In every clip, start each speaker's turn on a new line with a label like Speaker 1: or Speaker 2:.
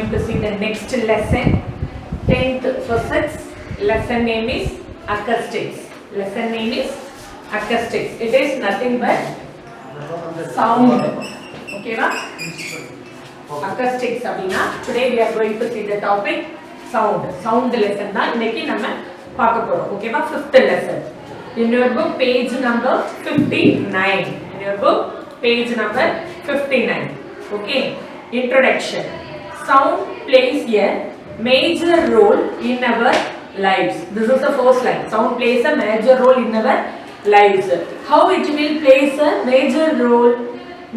Speaker 1: going to see the next lesson, 10th physics. Lesson name is acoustics. Lesson name is acoustics. It is nothing but sound. Okay, va? Acoustics abina. Today we are going to see the topic sound. Sound lesson da inneki nama paaka porom. Okay va? 5th lesson. In your book page number 59. In your book page number 59. Okay. Introduction. Sound plays a major role in our lives. This is the first line. Sound plays a major role in our lives. How it will plays a major role?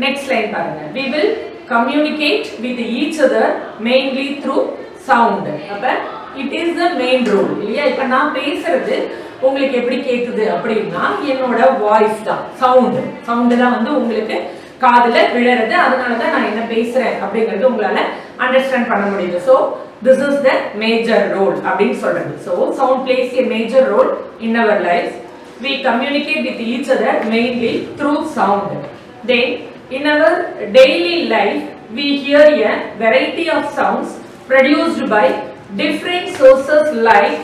Speaker 1: Next line paranga. We will communicate with each other mainly through sound. அப்ப it is the main role. இல்லையா? இப்ப நான் பேசுறது உங்களுக்கு எப்படி கேக்குது அப்படினா என்னோட வாய்ஸ் தான், சவுண்ட் தான் வந்து உங்களுக்கு காதுல விழறது. அதனால தான் நான் என்ன பேசுறேன் அப்படிங்கிறது உங்களால அண்டர்ஸ்டாண்ட் பண்ண முடியுது. So this is the major role அப்படினு சொல்றது. So sound plays a major role in our lives. We communicate with each other mainly through sound. Then in our daily life we hear a variety of sounds produced by different sources like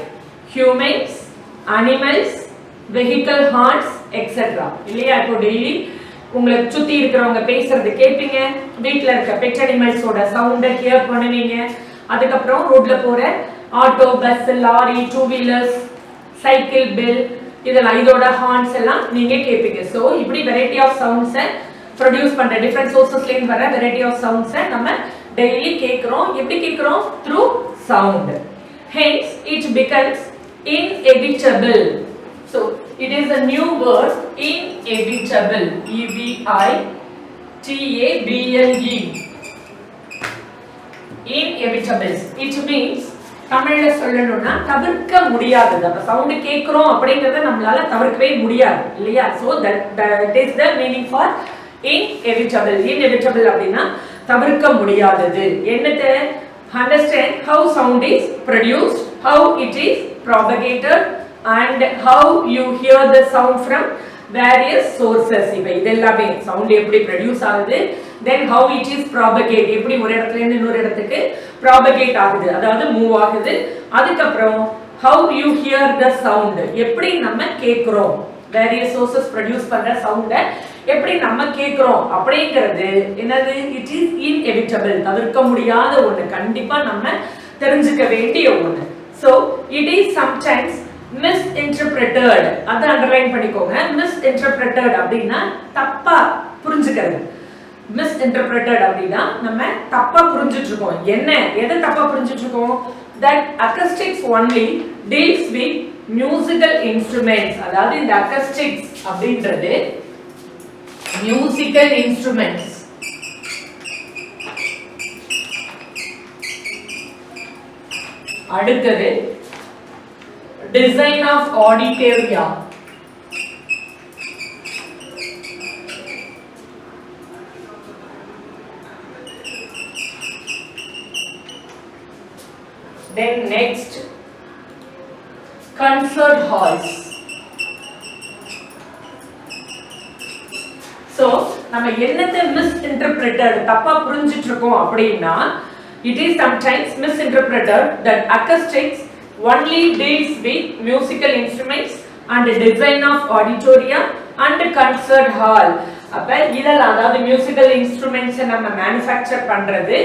Speaker 1: humans, animals, vehicle horns, etc. இல்லையா? இப்போ daily உங்களை சுத்தி இருக்கிறவங்க பேசுறது கேட்பீங்க, வீட்ல இருக்க bed அனிமல்ஸோட சவுண்ட ஹியர் பண்ணுவீங்க, அதுக்கப்புறம் ரோட்ல போற auto, bus, lorry, two wheelers, cycle bell இதெல்லாம் இதோட ஹார்ன்ஸ் எல்லாம் நீங்க கேட்பீங்க. ஸோ இப்படி வெரைட்டி ஆஃப் சவுண்ட்ஸை ப்ரொடியூஸ் பண்ற டிஃப்ரெண்ட் சோர்சஸ்லேருந்து வர வெரைட்டி ஆஃப் சவுண்ட்ஸை நம்ம டெய்லி கேட்குறோம். எப்படி கேட்குறோம்? Through sound. Hence it becomes inevitable. So it is a new word, inevitable. E-V-I-T-A-B-L-E. Inevitable. It means தமிழ்ல சொல்லணும்னா தவிர்க்க முடியாதது. அப்ப சவுண்ட் கேக்குறோம் அப்படிங்கறத நம்மளால தவிர்க்கவே முடியாது, இல்லையா? So that is the meaning for inevitable. Inevitable அப்படினா தவிர்க்க முடியாதது. என்னது? Understand how sound is produced, how it is propagated, and how you hear the sound from various sources. இதெல்லாமே sound எப்படி produce ஆகுது, then how it is propagate, எப்படி ஒரு இடத்துல இருந்து இன்னொரு இடத்துக்கு propagate ஆகுது, அதாவது மூவ் ஆகுது. அதுக்கப்புறம் how you hear the sound, எப்படி நம்ம கேக்குறோம், various sources produce பண்ற sound எப்படி நம்ம கேக்குறோம் அப்படிங்கிறது என்னது? it is inevitable, தவிர்க்க முடியாத ஒண்ணு, கண்டிப்பா நம்ம தெரிஞ்சுக்க வேண்டிய ஒண்ணு. So it is sometimes misinterpreted. அத அண்டர்லைன் பண்ணிக்கோங்க. misinterpreted அப்படினா தப்பா புரிஞ்சுக்கிறது. misinterpreted அப்படினா நம்ம தப்பா புரிஞ்சிட்டு இருக்கோம். என்ன எதை தப்பா புரிஞ்சிட்டு இருக்கோம்? that acoustics only deals with musical instruments. அதாவது இந்த acoustics அப்படின்றது musical instruments. அடுத்தது design of auditoria. Then next concert halls. So நம்ம என்னத்தை misinterpreted தப்பா புரிஞ்சிட்டு இருக்கோம் அப்படினா it is sometimes misinterpreted that acoustics only deals with musical instruments and design of auditoria and concert hall. அப்ப இதெல்லாம் அதாவது musical instruments நம்ம manufacture பண்றது,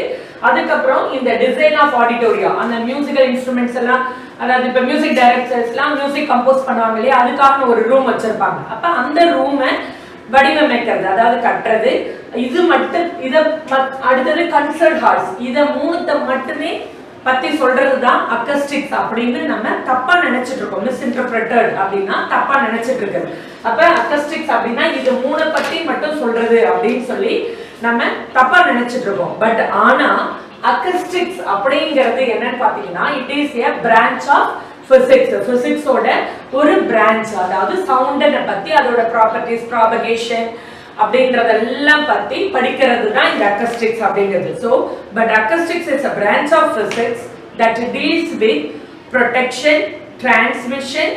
Speaker 1: அதுக்கப்புறம் இந்த design of auditoria அந்த musical instruments எல்லாம், அதாவது இப்ப மியூசிக் டைரக்டர்ஸ்லாம் மியூசிக் கம்போஸ் பண்ணுவாங்க இல்லையா, அதுக்காக ஒரு ரூம் வச்சிருப்பாங்க. அப்ப அந்த ரூமை வடிவமைக்கிறது, அதாவது கட்டுறது, இது மட்டும். இத அடுத்தது கன்சர்ட் ஹால்ஸ், இத மூணுத்தை மட்டுமே பத்தி சொல்றதுதான் அக்கஸ்டிக்ஸ் அப்படின்னு நம்ம தப்பா நினைச்சிட்டு இருக்கோம். மிஸ்இன்டர்பிரட்டட் அப்படின்னா தப்பா நினைச்சிட்டு இருக்கு. அப்ப அக்கஸ்டிக்ஸ் அப்படின்னா இது மூணை பத்தி மட்டும் சொல்றது அப்படின்னு சொல்லி நம்ம தப்பா நினைச்சிட்டு இருக்கோம். பட் ஆனா அக்கஸ்டிக்ஸ் அப்படிங்கிறது என்னன்னு பாத்தீங்கன்னா it is a branch of physics. பிசிக்ஸோட ஒரு பிரான்ச், அதாவது சவுண்டை பத்தி அதோட ப்ராப்பர்ட்டிஸ், ப்ராபகேஷன் அப்படின்றதெல்லாம் பத்தி படிக்கிறது தான் இந்த acoustics அப்படிங்கிறது. So but acoustics is a branch of physics that deals with protection, transmission,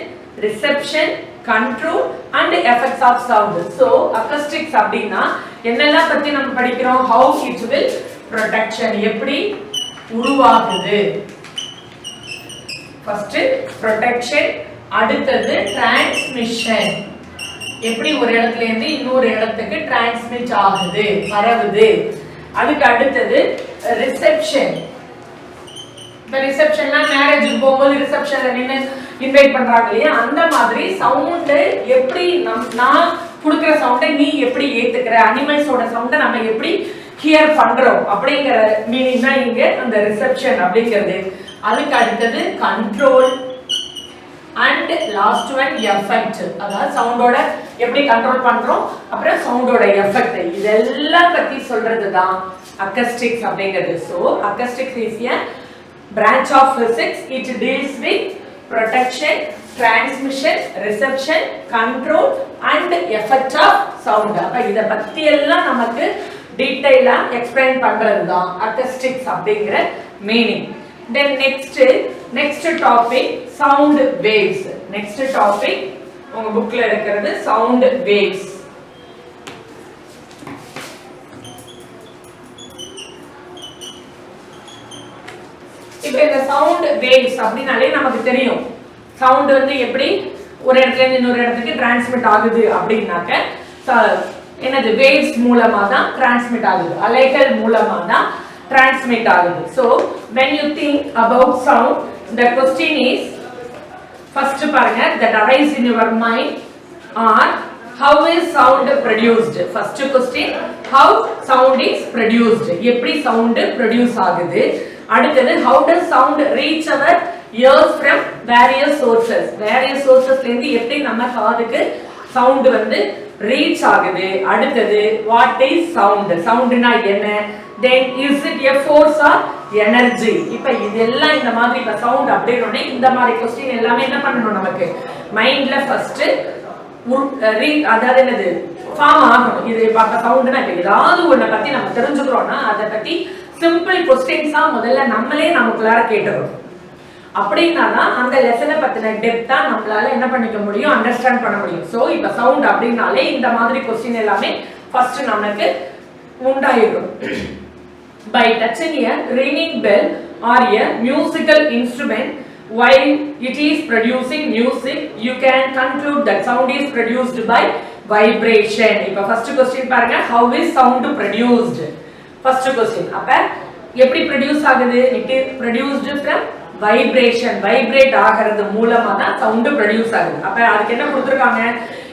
Speaker 1: reception, control and effects of sound. So acoustics அப்படினா என்னெல்லாம் பத்தி நம்ம படிக்கிறோம்? How it will protection, எப்படி உருவாகுது. ஃபர்ஸ்ட் ப்ரொடெக்ஷன், அடுத்தது டிரான்ஸ்மிஷன். எப்படி ஒரு இடத்துல இருந்து இன்னொரு இடத்துக்கு டிரான்ஸ்மிட் ஆகுது, பரவுது. அதுக்கு அடுத்தது ரிசெப்ஷன். இப்ப ரிசெப்ஷன்னா மேரேஜுக்கு போகும்போது ரிசெப்ஷன்ல நின்று இன்வைட் பண்றாங்க இல்லையா, அந்த மாதிரி சவுண்டு எப்படி நான் கொடுக்குற சவுண்டை நீ எப்படி ஏத்துக்கிற, அனிமல்ஸோட சவுண்டை நம்ம எப்படி ஹியர் பண்றோம் அப்படிங்கிற மீனிங் தான் இங்க அந்த ரிசெப்ஷன் அப்படிங்கிறது. அதுக்கு அடுத்தது control and last one effect. அதாவது சவுண்டோட எப்படி கண்ட்ரோல் பண்றோம், அப்புறம் சவுண்டோட எஃபெக்ட், இதெல்லாம் பத்தி சொல்றது தான் அக்கஸ்டிக்ஸ் அப்படிங்கிறது. So acoustics is a branch of physics. It deals with protection, transmission, reception, control and effect of sound. அப்ப இத பத்தி எல்லாம் நமக்கு டீடைலா எக்ஸ்பிளைன் பண்றது தான் acoustics அப்படிங்கற meaning. Then next topic sound waves. Next topic உங்க புக்ல இருக்கிறது sound waves. இப்போ இந்த சவுண்ட் வேவ்ஸ் அப்படினாலே நமக்கு தெரியும் சவுண்ட் வந்து எப்படி ஒரு இடத்துல இருந்து இன்னொரு இடத்துக்கு டிரான்ஸ்மிட் ஆகுது அப்படினாக்க என்னது வேவ்ஸ் மூலமா தான் டிரான்ஸ்மிட் ஆகுது, அலைகள் மூலமா தான் டிரான்ஸ்மிட் ஆகுது. So when you think about sound, the question is first பாருங்க that arise in your mind are how is sound produced. First question, how sound is produced, எப்படி sound produce ஆகுது. அடுத்தது how does sound reach our ears from various sources. various sources ல இருந்து எப்படி நம்ம காதுக்கு sound வந்து reach ஆகுது. அடுத்தது what is sound, soundனா என்ன, then is it a force or energy. இப்போ இதெல்லாம் இந்த மாதிரி இப்ப sound அப்படினோனே இந்த மாதிரி क्वेश्चन எல்லாமே என்ன பண்ணனும், நமக்கு மைண்ட்ல ஃபர்ஸ்ட் அதாவது என்னது ஃபார்ம் ஆகணும். இது பார்க்க சவுண்ட்னா இப்ப ஏதாவது ஒண்ண பத்தி நம்ம தெரிஞ்சுக்கிறோம்னா அதை பத்தி சிம்பிள் क्वेश्चंसா முதல்ல நம்மளே நமக்குள்ளார கேட்டுறோம். அப்படினா தான் அந்த லெசனை பத்தின டெப்தா நம்மளால என்ன பண்ணிக்க முடியும், அண்டர்ஸ்டாண்ட் பண்ண முடியும். சோ இப்ப சவுண்ட் அப்படினாலே இந்த மாதிரி क्वेश्चन எல்லாமே ஃபர்ஸ்ட் நமக்கு உண்டாயிடும். By touching a ringing bell or a musical instrument while it is producing music, you can conclude that sound is produced by vibration. இப்ப first question பாருங்க, how is sound produced. First question, அப்ப எப்படி produce ஆகுது, it is produced from vibration. Vibrate ஆகிறது மூலமா தான் sound produce ஆகுது. அப்ப அதுக்கு என்ன கொடுத்திருக்காங்க,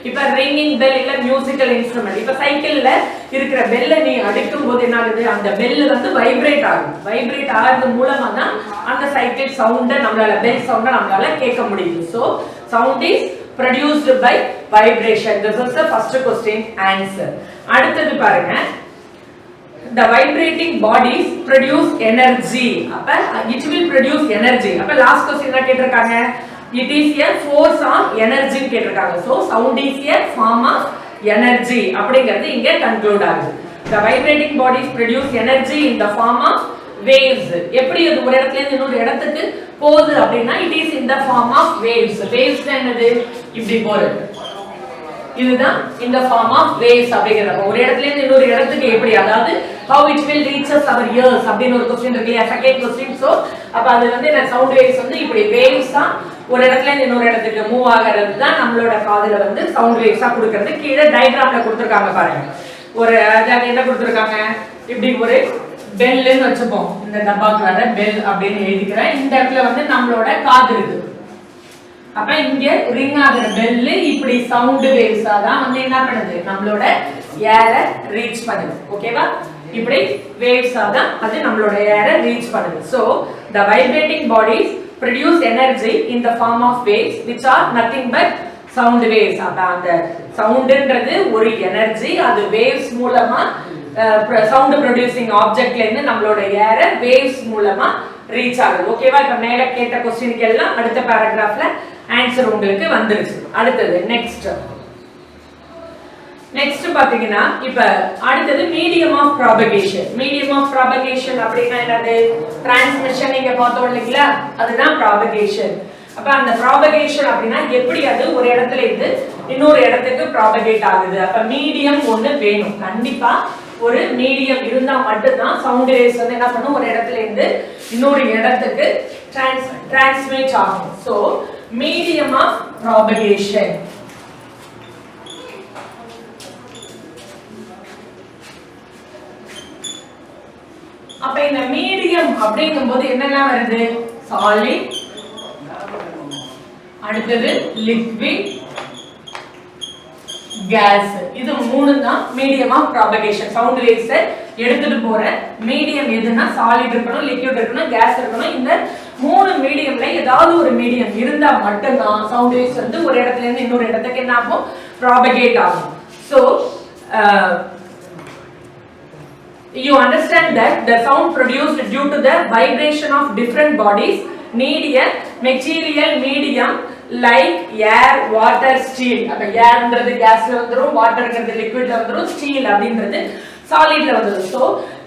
Speaker 1: இப்ப ரிங்கிங் பெல் இல்ல மியூசிக்கல் இன்ஸ்ட்ருமெண்ட். இப்ப சைக்கிள்ல இருக்கிற பெல்ல நீ அடிக்கும் போது என்ன ஆகுது, அந்த பெல் வந்து வைப்ரேட் ஆகுது. வைப்ரேட் ஆகிறது மூலமா தான் அந்த சைக்கிள் சவுண்ட நம்மளால பெல் சவுண்ட நம்மளால கேட்க முடியுது. So sound is produced by vibration. This is the first question answer. அடுத்தது பாருங்க, the vibrating bodies produce energy. அப்ப it will produce energy. அப்ப last question என்ன கேட்டிருக்காங்க, it is a force or energy கேட்டிருக்காங்க. so sound is a form of energy அப்படிங்கிறது இங்க conclude ஆகுது. the vibrating bodies produce energy in the form of waves. எப்படி அது ஒரு இடத்துல இருந்து இன்னொரு இடத்துக்கு போகுது அப்படினா it is in the form of waves. waves என்னது, இப்படி போறது, இதுதான் in the form of waves அப்படிங்கிறது. ஒரு இடத்துல இருந்து இன்னொரு இடத்துக்கு எப்படி, அதாவது how it will reach us our ears அப்படின ஒரு क्वेश्चन இருக்கு இல்லையா, செகண்ட் क्वेश्चन. சோ அப்ப அது வந்து இந்த சவுண்ட் வேவ்ஸ் வந்து இப்படி வேவ்ஸ் தான் ஒரு இடத்துல இருந்து இன்னொரு இடத்துக்கு மூவ் ஆகிறது தான் நம்மளோட காதுல வந்து சவுண்ட் வேவ்ஸா கொடுக்கிறது. கீழே டயகிராம்ல கொடுத்திருக்காங்க பாருங்க, ஒரு அதாவது என்ன கொடுத்திருக்காங்க, இப்படி ஒரு பெல்லுன்னு வச்சுப்போம், இந்த டப்பாக்குள்ள பெல் அப்படின்னு எழுதிக்கிறேன். இந்த இடத்துல வந்து நம்மளோட காது இருக்கு. அப்ப இங்க ரிங் ஆகுற பெல் இப்படி சவுண்ட் வேவ்ஸா தான் வந்து என்ன பண்ணுது, நம்மளோட ஏரை ரீச் பண்ணுது. ஓகேவா, இப்படி வேவ்ஸா தான் அது நம்மளோட ஏரை ரீச் பண்ணுது. so the vibrating bodies produce energy in the form of waves which are nothing but sound waves. அப்ப அந்த சவுண்ட்ன்றது ஒரு எனர்ஜி, அது வேவ்ஸ் மூலமா சவுண்ட் ப்ரொடியூசிங் ஆப்ஜெக்ட்ல இருந்து நம்மளோட ஏரை வேவ்ஸ் மூலமா ரீச் ஆகுது. ஓகேவா, இப்ப மேல கேட்ட क्वेश्चनக்கு எல்லாம் அடுத்த பேராகிராஃப்ல ஆன்சர் உங்களுக்கு வந்துருச்சு. அடுத்தது நெக்ஸ்ட் பாத்தீங்கன்னா, இப்ப அடுத்தது medium of propagation. Medium of propagation அப்படின்னா என்னது, டிரான்ஸ்மிஷன் நீங்க பார்த்தோம் இல்லைங்களா, அதுதான் ப்ராபகேஷன். அப்ப அந்த ப்ராபகேஷன் அப்படின்னா எப்படி அது ஒரு இடத்துல இருந்து இன்னொரு இடத்துக்கு ப்ராபகேட் ஆகுது. அப்ப மீடியம் ஒண்ணு வேணும், கண்டிப்பா ஒரு மீடியம் இருந்தா மட்டும்தான் சவுண்ட் வேவ்ஸ் வந்து என்ன பண்ணும், ஒரு இடத்துல இருந்து இன்னொரு இடத்துக்கு transmit ஆகும். So medium of propagation. அப்ப இந்த மீடியம் அப்படிங்கும்போது என்னெல்லாம் வருது? சாலிட், அடுத்தது லிக்விட், கேஸ். இது மூணு தான் medium of propagation. Sound waves எடுத்துட்டு போற மீடியம் எதுனா சாலிட் இருக்கணும், லிக்விட் இருக்கணும், கேஸ் இருக்கணும். இந்த மூணு மீடியம்ல ஏதாவது ஒரு மீடியம் இருந்தா மட்டும்தான் சவுண்ட் வேவ்ஸ் வந்து ஒரு இடத்துல இருந்து இன்னொரு இடத்துக்கு என்ன ஆகும்? ப்ராபகேட் ஆகும். So you understand that the sound produced due to the vibration of different bodies need a material medium like air, water, steel. அப்ப airன்றது gasல வந்துரும், waterன்றது liquidல வந்துரும், steel அப்படின்றது solidல வந்துரும். So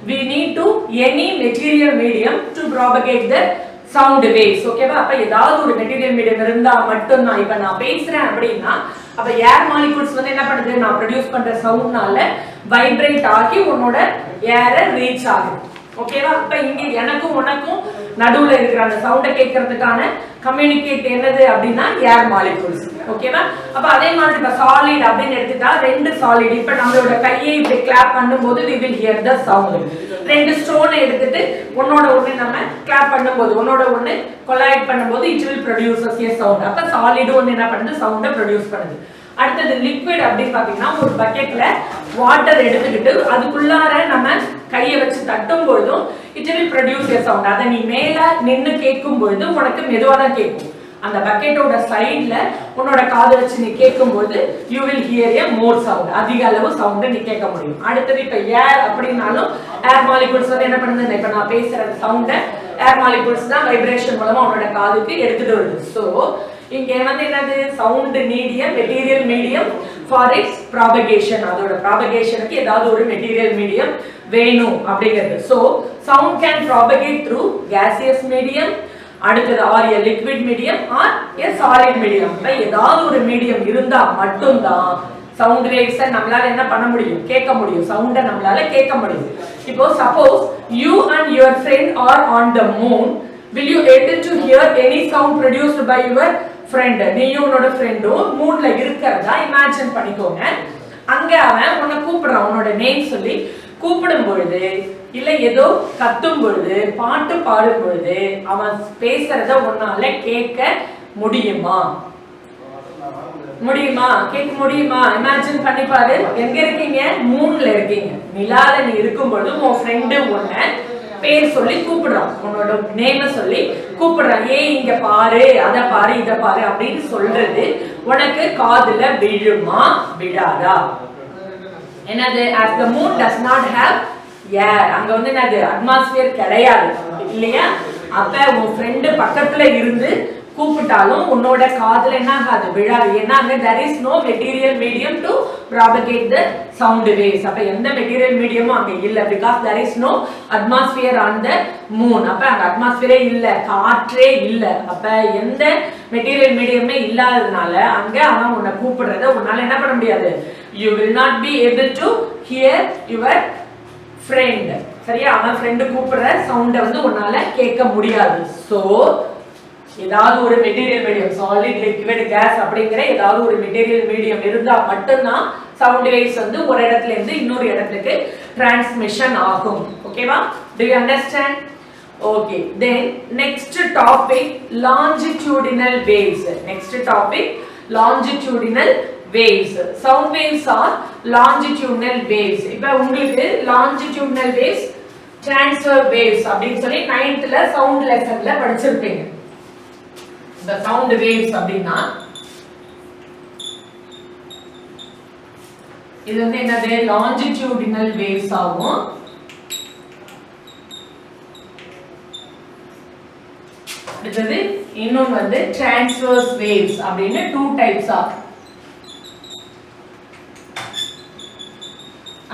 Speaker 1: we need to any material medium to propagate the sound waves. ஓகேவா? அப்ப ஏதாவது ஒரு material medium இருந்தா மட்டும் தான். இப்ப நான் பேசுறேன் அப்படின்னா அப்ப ஏர் மாலிகூல்ஸ் வந்து என்ன பண்ணுது? நான் ப்ரொடியூஸ் பண்ற சவுண்ட்னால வைப்ரேட் ஆகி உன்னோட ஏரை ரீச் ஆகுது. ஓகேவா? அப்ப இங்க எனக்கும் உனக்கும் நடுவுல இருக்கிற அந்த சவுண்டை கேட்கறதுக்கான கம்யூனிகேட் என்னது அப்படின்னா ஏர் மாலிகூல்ஸ். ஓகேவா? அப்ப அதே மாதிரி இப்ப சாலிட் அப்படின்னு எடுத்துட்டா ரெண்டு சாலிட். இப்ப நம்மளோட கையை இப்படி கிளாப் பண்ணும்போது we will hear the sound. ரெண்டு ஸ்டோனை எடுத்துட்டு ஒன்னோட ஒண்ணு நம்ம கிளாப் பண்ணும்போது ஒன்னோட ஒண்ணு கொலாய்ட் பண்ணும்போது it will produce a sound. அப்ப சாலிட் ஒண்ணு என்ன பண்ணுது? சவுண்டை ப்ரொடியூஸ் பண்ணுது. அடுத்தது லிக்விட் அப்படின்னு பாத்தீங்கன்னா ஒரு பக்கெட்ல வாட்டர் எடுத்துக்கிட்டு அதுக்குள்ளார நம்ம கையை வச்சு தட்டும் பொழுதும் it will produce a sound. அதை நீ மேல நின்னு கேட்கும் பொழுது உனக்கு மெதுவா தான் கேட்கும். அந்த பக்கெட்டோட சைடுல உன்னோட காதை வச்சு நீ கேட்கும்போது you will hear a more sound. அதிக அளவு சவுண்ட் நீ கேட்க முடியும். அடுத்தது இப்ப ஏர் அப்படின்னாலும் ஏர் மாலிகூல்ஸ் வந்து என்ன பண்ணுது? இப்ப நான் பேசுற சவுண்ட ஏர் மாலிகூல்ஸ் தான் வைப்ரேஷன் மூலமா உன்னோட காதுக்கு எடுத்துட்டு வருது. சோ இங்க வந்து என்னது? Sound medium, material medium for its propagation. அதோட ப்ராபகேஷனுக்கு ஏதாவது ஒரு மெட்டீரியல் மீடியம் வேணும் அப்படிங்கிறது. So sound can propagate through gaseous medium, அடுத்தது or a liquid medium or a solid medium. ஏதாவது ஒரு மீடியம் இருந்தா மட்டும்தான் சவுண்ட் வேவ்ஸ் நம்மளால என்ன பண்ண முடியும்? கேட்க முடியும். சவுண்ட நம்மளால கேட்க முடியும். இப்போ suppose you and your friend are on the moon, will you able to hear any sound produced by your friend? நீயும் உன்னோட ஃப்ரெண்டும் மூன்ல இருக்கிறதா இமேஜின் பண்ணிக்கோங்க. அங்க அவன் உன்னை கூப்பிடுறான், உன்னோட நேம் சொல்லி கூப்பிடும் பொழுது இல்ல ஏதோ கத்தும் பொழுது பாட்டு பாடும் பொழுது அவன் பேசுறத உன்னால கேட்க முடியுமா? முடியுமா? கேட்க முடியுமா? இமேஜின் பண்ணி பாரு. எங்க இருக்கீங்க? மூன்ல இருக்கீங்க. நிலால நீ இருக்கும் பொழுது உன் ஃப்ரெண்டு உன்னை பேர் சொல்லி கூப்பிடுறான், உன்னோட நேம சொல்லி கூப்பிடுறான். ஏய் இங்க பாரு, அத பாரு, இத பாரு அப்படின்னு சொல்றது உனக்கு காதுல விழுமா? விடாதா? என்னது? as the moon does not have air. அங்க வந்து என்னது? அட்மாஸ்பியர் கிடையாது இல்லையா? அப்ப உன் ஃப்ரெண்டு பக்கத்துல இருந்து கூப்பிட்டாலும் உன்னோட காதுல என்ன ஆகாது? விழாது. ஏன்னா அங்க there is no material medium to propagate the sound waves. அப்ப எந்த மெட்டீரியல் மீடியமும் அங்க இல்ல, because there is no atmosphere on the moon. அப்ப அங்க அட்மாஸ்பியரே இல்ல, காற்றே இல்ல. அப்ப எந்த மெட்டீரியல் மீடியமே இல்லாததுனால அங்க அவன் உன்னை கூப்பிடுறத உன்னால என்ன பண்ண முடியாது? you will not be able to hear your friend. சரியா? அவன் ஃப்ரெண்டு கூப்பிடுற சவுண்ட வந்து உன்னால கேட்க முடியாது. சோ ஏதாவது ஒரு material medium, solid, liquid, gas அப்படிங்கிற ஏதாவது ஒரு மெட்டீரியல் மீடியம் இருந்தா மட்டும்தான் சவுண்ட் வேவ்ஸ் வந்து ஒரு இடத்துல இருந்து இன்னொரு இடத்துக்கு டிரான்ஸ்மிஷன் ஆகும். ஓகேவா? do you understand? okay, then next topic longitudinal waves. next topic longitudinal waves. sound waves are longitudinal waves. இப்ப உங்களுக்கு longitudinal waves, transfer waves அப்படினு சொல்லி 9th ல சவுண்ட் லெசன்ல படிச்சிருப்பீங்க. the sound waves அப்படினா இது வந்து என்னது? longitudinal waves ஆகும். அடுத்தது இன்னொன்று வந்து transverse waves அப்படின்னு 2 types ஆகும்.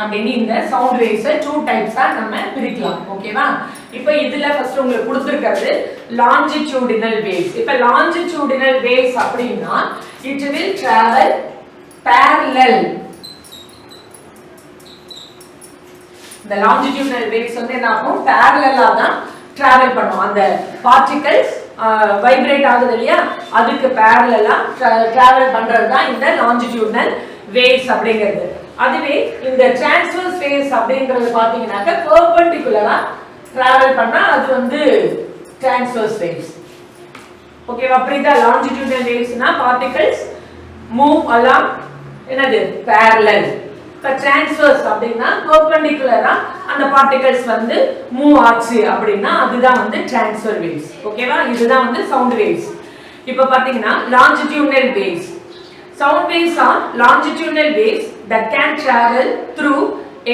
Speaker 1: அப்படின்னு இந்த சவுண்ட் வேவ்ஸ் 2 டைப்ஸா நம்ம பிரிக்கலாம். ஓகேவா? இப்போ இதுல ஃபர்ஸ்ட் உங்களுக்கு கொடுத்திருக்கிறது longitudinal waves. இப்போ longitudinal waves அப்படினா it will travel parallel. இந்த longitudinal waves வந்து என்ன ஆகும்? parallel-ஆ தான் டிராவல் பண்ணும். அந்த பார்ட்டிகல்ஸ் வைப்ரேட் ஆகுது இல்லையா, அதுக்கு பேரலா டிராவல் பண்றது தான் இந்த லாஞ்சிடியூடனல் வேவ்ஸ் அப்படிங்கிறது. அதுவே இந்த டிரான்ஸ்வர்ஸ் வேவ்ஸ் அப்படிங்கிறது பாத்தீங்கன்னாக்க பெர்பெண்டிகுலரா டிராவல் பண்ணா அது வந்து டிரான்ஸ்வர்ஸ் வேவ்ஸ். ஓகேவா? புரியுதா? லாஞ்சிடியூடனல் வேவ்ஸ்னா பார்ட்டிகல்ஸ் மூவ் அலாங் என்னது parallel. இப்ப டிரான்ஸ்வர்ஸ் அப்படின்னா பெர்பெண்டிகுலரா அந்த பார்ட்டிகல்ஸ் வந்து மூவ் ஆச்சு அப்படின்னா அதுதான் வந்து டிரான்ஸ்வர் வேவ்ஸ். ஓகேவா? இதுதான் வந்து சவுண்ட் வேவ்ஸ். இப்ப பாத்தீங்கன்னா லாஞ்சிடியூடனல் waves. Sound waves are longitudinal waves that can travel through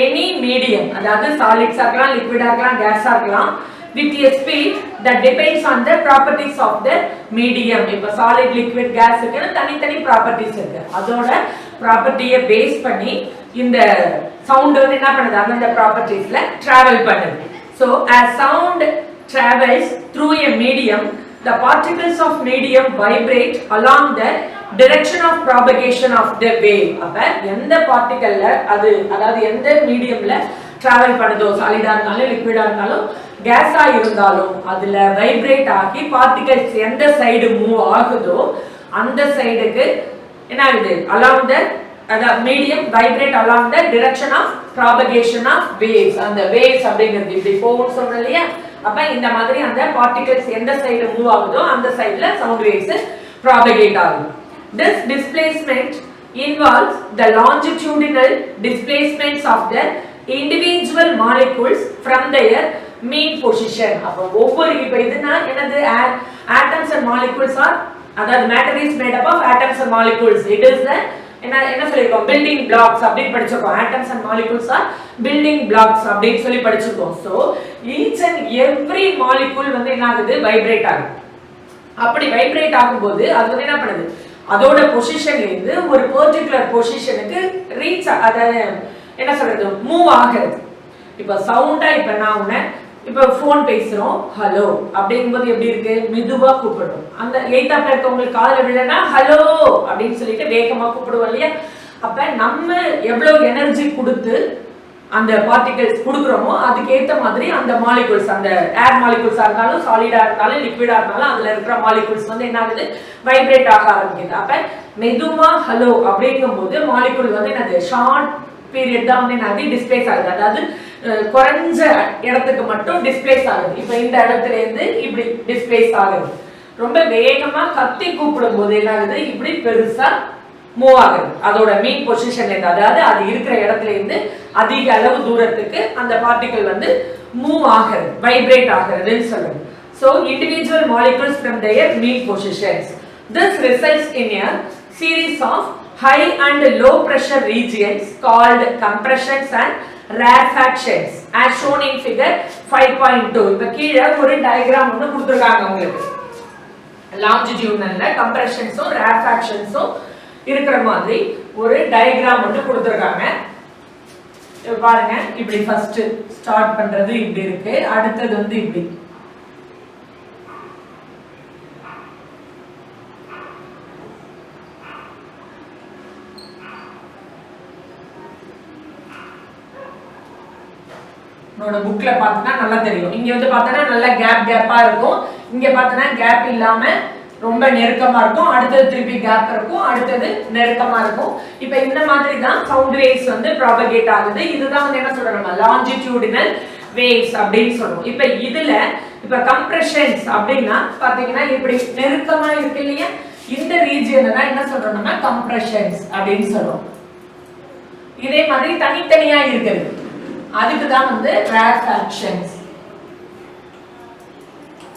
Speaker 1: any medium. அதாவது solids ஆகலாம், liquid ஆகலாம், gas ஆகலாம் with a speed that depends on the properties of the medium. இப்ப solid, liquid, gas இருக்குன்னா தனித்தனி properties இருக்கு. அதோட ப்ராப்பர்ட்டியை பேஸ் பண்ணி இந்த சவுண்ட் வந்து என்ன பண்ணுது, அந்த ப்ராப்பர்ட்டிஸ்ல டிராவல் பண்ணுது. So as sound travels through a medium, the particles of medium vibrate along the direction of propagation of the wave. அப்ப எந்த பார்ட்டிகல்ல அது அதாவது எந்த மீடியம்ல டிராவல் பண்ணுதோ, சாலிடா இருந்தாலும் லிக்விடா இருந்தாலும் கேஸா இருந்தாலும் அதுல வைப்ரேட் ஆகி பார்ட்டிகல்ஸ் எந்த சைடு மூவ் ஆகுதோ அந்த சைடுக்கு என்ன ஆகுது, along the அதாவது medium vibrate along the direction of propagation of waves. அந்த waves அப்படிங்கிறது இப்படி போகும்னு சொல்றோம் இல்லையா, அப்ப இந்த மாதிரி அந்த பார்ட்டிகல்ஸ் எந்த சைடு மூவ் ஆகுதோ அந்த சைடுல சவுண்ட் வேவ்ஸ் ப்ராபகேட் ஆகும். This displacement involves the longitudinal displacements of the individual molecules from their mean position. அப்ப ஒவ்வொரு இப்ப இதுனா என்னது, atoms and molecules are அதாவது matter is made up of atoms and molecules. It is the என்ன சொல்லிருக்கோம், building blocks அப்படி படிச்சிருக்கோம். atoms and molecules are building blocks அப்படி சொல்லி படிச்சிருக்கோம். So each and every molecule வந்து என்ன ஆகுது, வைப்ரேட் ஆகுது. அப்படி வைப்ரேட் ஆகும்போது அது வந்து என்ன பண்ணுது, அதோட பொசிஷன்ல இருந்து ஒரு பர்టిక్యులர் பொசிஷனுக்கு ரீச் அதாவது என்ன சொல்றது மூவ் ஆகிறது. இப்ப சவுண்டா இப்ப நான் உன்னை இப்ப போன் பேசுறோம் ஹலோ அப்படிங்கும்போது எப்படி இருக்கு, மெதுவா கூப்பிடுறோம். அந்த எய்தாப்ல இருக்கவங்களுக்கு காதுல விழனா ஹலோ அப்படின்னு சொல்லிட்டு வேகமா கூப்பிடுவோம் இல்லையா. அப்ப நம்ம எவ்வளவு எனர்ஜி கொடுத்து அந்த பார்ட்டிகல்ஸ் கொடுக்குறோமோ அதுக்கு ஏத்த மாதிரி அந்த மாலிகூல்ஸ், அந்த ஏர் மாலிகூல்ஸா இருந்தாலும் சாலிடா இருந்தாலும் லிக்விடா இருந்தாலும் அதுல இருக்கிற மாலிகூல்ஸ் வந்து என்ன ஆகுது, வைப்ரேட் ஆக ஆரம்பிக்குது. அப்ப மெதுவா ஹலோ அப்படிங்கும் போது மாலிகூல் வந்து என்னது ஷார்ட் பீரியட் தான் வந்து என்னது டிஸ்பிளேஸ் ஆகுது. அதாவது குறைஞ்ச இடத்துக்கு மட்டும் டிஸ்பிளேஸ் ஆகுது. இப்ப இந்த இடத்துல இருந்து இப்படி டிஸ்பிளேஸ் ஆகுது. ரொம்ப வேகமா கத்தி கூப்பிடும் போது என்ன ஆகுது, இப்படி பெருசா மூவ் ஆகுது அதோட மீன் பொசிஷன்ல இருந்து. அதாவது அது இருக்கிற இடத்துல இருந்து அதிக அளவு தூரத்துக்கு அந்த பார்ட்டிகல் வந்து மூவ் ஆகிறது, வைப்ரேட் ஆகிறதுன்னு சொல்லுது. So individual molecules from their mean positions. This results in a series of high and low pressure regions called compressions and rarefactions as shown in figure 5.2. இப்ப கீழ ஒரு டயகிராம் ஒன்னு கொடுத்திருக்காங்க உங்களுக்கு. longitudinalல compressionsம் rarefactionsம் இருக்கிற மாதிரி ஒரு டயகிராம் ஒன்னு கொடுத்திருக்காங்க. பாருங்க, இப்படி ஃபர்ஸ்ட் ஸ்டார்ட் பண்றது இப்படி இருக்கு, அடுத்தது வந்து இப்படி. உன்னோட புக்ல பார்த்தனா நல்லா தெரியும். இங்க வந்து பார்த்தனா நல்ல கேப்பா இருக்கும், இங்க பார்த்தனா கேப் இல்லாம ரொம்ப நெருக்கமா இருக்கும், அடுத்தது திருப்பி கேப் இருக்கும், அடுத்தது நெருக்கமா இருக்கும். இப்ப இந்த மாதிரி தான் சவுண்ட் வேவ்ஸ் வந்து ப்ராபகேட் ஆகுது. இதுதான் வந்து என்ன சொல்றோம், நம்ம லாஞ்சிடியூடினல் வேவ்ஸ் அப்படின்னு சொல்றோம். இப்ப இதுல இப்ப கம்ப்ரஷன்ஸ் அப்படின்னா பாத்தீங்கன்னா இப்படி நெருக்கமா இருக்கு இல்லையா, இந்த ரீஜியனை தான் என்ன சொல்றோம் நம்ம கம்ப்ரஷன்ஸ் அப்படின்னு சொல்றோம். இதே மாதிரி தனித்தனியா இருக்குது, அதுக்கு தான் வந்து ரேர்ஃபேக்ஷன்ஸ்.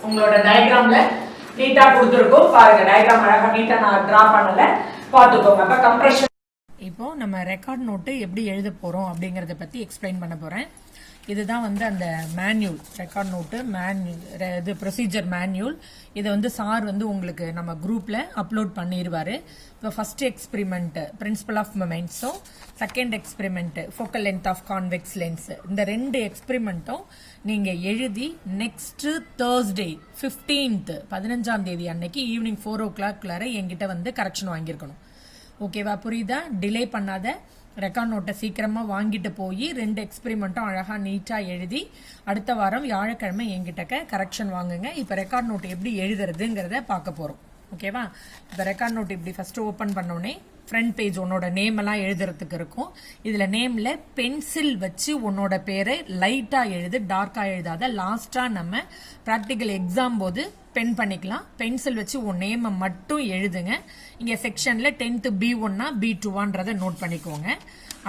Speaker 1: உங்களோட டயகிராம்ல நீட்டா கொடுத்திருக்கோம் பாருங்க, டயகிராம் அழகா நீட்டா நான் டிரா பண்ணல, பாத்துக்கோங்க. அப்ப கம்ப்ரஷன்
Speaker 2: இப்போ நம்ம ரெக்கார்ட் நோட்டு எப்படி எழுத போறோம் அப்படிங்கறத பத்தி எக்ஸ்பிளைன் பண்ண போறேன். இதுதான் வந்து அந்த மேன்யூல், ரெக்கார்ட் நோட்டு மேன்யூல், இது ப்ரொசீஜர் மேன்யூல். இதை வந்து சார் வந்து உங்களுக்கு நம்ம குரூப்ல அப்லோட் பண்ணிடுவாரு. இப்போ ஃபர்ஸ்ட் எக்ஸ்பெரிமெண்ட் பிரின்சிபல் ஆஃப் மொமெண்ட்ஸும், second experiment focal length of convex lens, இந்த ரெண்டு எக்ஸ்பெரிமெண்ட்டும் நீங்க எழுதி நெக்ஸ்ட் Thursday 15th 15ஆம் தேதி அன்னைக்கு ஈவினிங் 4 o'clock என்கிட்ட வந்து கரெக்ஷன் வாங்கியிருக்கணும். ஓகேவா, புரியுதா? டிலே பண்ணாத. ரெக்கார்ட் நோட்டை சீக்கிரமா வாங்கிட்டு போய் 2 எக்ஸ்பெரிமெண்ட்டும் அழகா நீட்டா எழுதி அடுத்த வாரம் வியாழக்கிழமை என்கிட்ட கரெக்ஷன் வாங்குங்க. இப்ப ரெக்கார்ட் நோட் எப்படி எழுதுறதுங்கிறத பார்க்க போறோம். ஓகேவா? இப்ப ரெக்கார்ட் நோட் இப்படி ஃபர்ஸ்ட் ஓபன் பண்ணோடனே ஃப்ரண்ட் பேஜ் உன்னோட நேம் எல்லாம் எழுதுறதுக்கு இருக்கும். இதுல நேம்ல பென்சில் வச்சு உன்னோட பேரை லைட்டா எழுது, டார்க்கா எழுதாத. லாஸ்டா நம்ம பிராக்டிக்கல் எக்ஸாம் போது பென் பண்ணிக்கலாம். பென்சில் வச்சு உன் நேமை மட்டும் எழுதுங்க. இங்க செக்ஷன்ல 10th B1 B2 நோட் பண்ணிக்கோங்க.